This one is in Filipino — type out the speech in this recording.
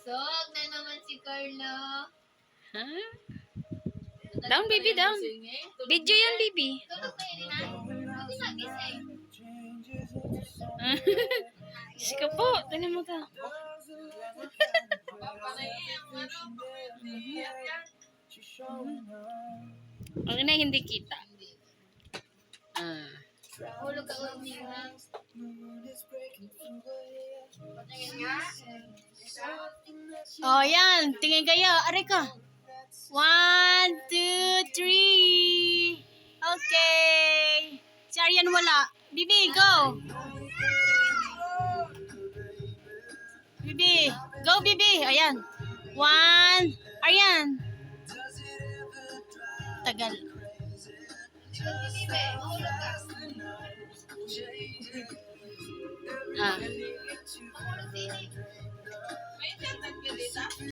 Busog na naman si Carlo. Ha? Down, baby, down. Video yan, baby. Tulog na yun, ha? Hindi nagising. Sika po, tinan mo ta. Ang ina hindi kita. Hulog ka ulit niya. Oh, yan. Tingin kayo. Aray ka. 1, 2, 3. Okay. Si Aryan wala. Bibi, go. Bibi. Go, Bibi. Ayan. 1. Aryan. Tagal. Bibi, mahulog ka. Ah.